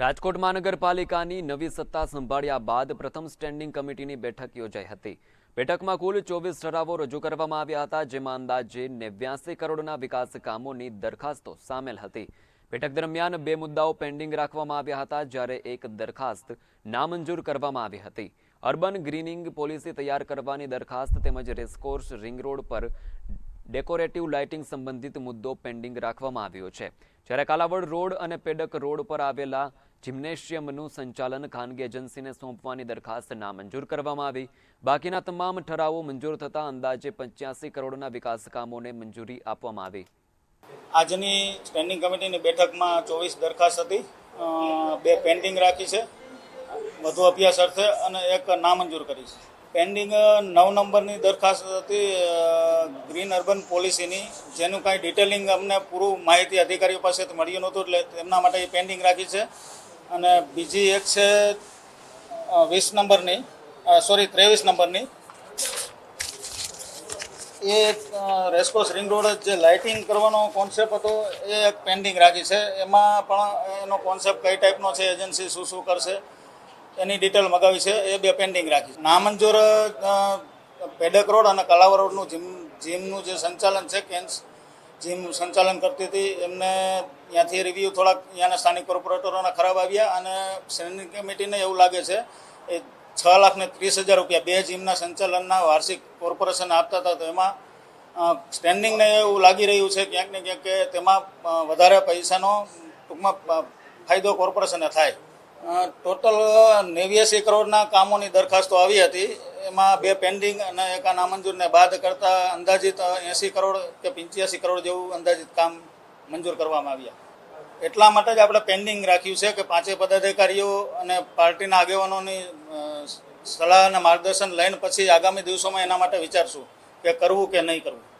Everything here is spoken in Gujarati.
રાજકોટ મહાનગરપાલિકાની નવી સત્તા સંભાળ્યા બાદ પ્રથમ સ્ટેન્ડિંગ કમિટીની બેઠક યોજાઈ હતી। બેઠકમાં કુલ 24 ઠરાવો રજૂ કરવામાં આવ્યા હતા, જેમાં અંદાજે 89 કરોડના વિકાસ કામોની દરખાસ્તો સામેલ હતી। બેઠક દરમિયાન 2 મુદ્દાઓ પેન્ડિંગ રાખવામાં આવ્યા હતા, જ્યારે એક દરખાસ્ત નામંજૂર કરવામાં આવી હતી। અર્બન ગ્રીનિંગ પોલિસી તૈયાર કરવાની દરખાસ્ત તેમજ રેસકોર્સ રિંગ રોડ પર ડેકોરેટિવ લાઇટિંગ સંબંધિત મુદ્દો પેન્ડિંગ રાખવામાં આવ્યો છે, જ્યારે કાલાવડ રોડ અને પેડક રોડ પર આવેલા જિમ્નેશિયમનું સંચાલન ખાનગી એજન્સીને સોંપવાની દરખાસ્ત નામંજૂર કરવામાં આવી। બાકીના તમામ ઠરાવો મંજૂર થતા અંદાજે 85 કરોડના વિકાસ કામોને મંજૂરી આપવામાં આવી। આજની સ્ટેન્ડિંગ કમિટીની બેઠકમાં 24 દરખાસ્ત હતી, 2 પેન્ડિંગ રાખી છે વધુ અભ્યાસ અર્થે અને 1 નામંજૂર કરી છે। પેન્ડિંગ 9 નંબરની દરખાસ્ત હતી ગ્રીન અર્બન પોલિસીની, જેનું કાંઈ ડિટેલિંગ અમને પૂરું માહિતી અધિકારીઓ પાસેથી મળ્યું નહોતું, એટલે તેમના માટે એ પેન્ડિંગ રાખી છે। અને બીજી એક છે 23 નંબરની એ રેસકોર્સ રિંગ રોડ જે લાઇટિંગ કરવાનો કોન્સેપ્ટ હતો એ એક પેન્ડિંગ રાખી છે। એમાં પણ એનો કોન્સેપ્ટ કઈ ટાઈપનો છે, એજન્સી શું કરશે એની ડિટેલ મગાવી છે, એ 2 પેન્ડિંગ રાખી છે। નામંજૂર પેડક રોડ અને કાલાવડ રોડનું જીમનું જે સંચાલન છે, જીમ સંચાલન કરતી હતી, એમને ત્યાંથી રિવ્યૂ થોડાક ત્યાંના સ્થાનિક કોર્પોરેટરોના ખરાબ આવ્યા અને સ્ટેન્ડિંગ કમિટીને એવું લાગે છે એ 6,30,000 રૂપિયા 2 જીમના સંચાલનના વાર્ષિક કોર્પોરેશન આપતા હતા, તો એમાં સ્ટેન્ડિંગને એવું લાગી રહ્યું છે ક્યાંક ને ક્યાંક કે તેમાં વધારે પૈસાનો ટૂંકમાં ફાયદો કોર્પોરેશનને થાય। ટોટલ 89 કરોડના કામોની દરખાસ્તો આવી હતી, એમાં 2 પેન્ડિંગ અને 1 નામંજૂરને બાદ કરતાં અંદાજિત 80 કરોડ કે 85 કરોડ જેવું અંદાજિત કામ મંજૂર કરવામાં આવ્યા। એટલા માટે જ આપણે પેન્ડિંગ રાખ્યું છે કે 5 પદાધિકારીઓ અને પાર્ટીના આગેવાનોની સલાહ અને માર્ગદર્શન લઈને પછી આગામી દિવસોમાં એના માટે વિચારશું કે કરવું કે નહીં કરવું।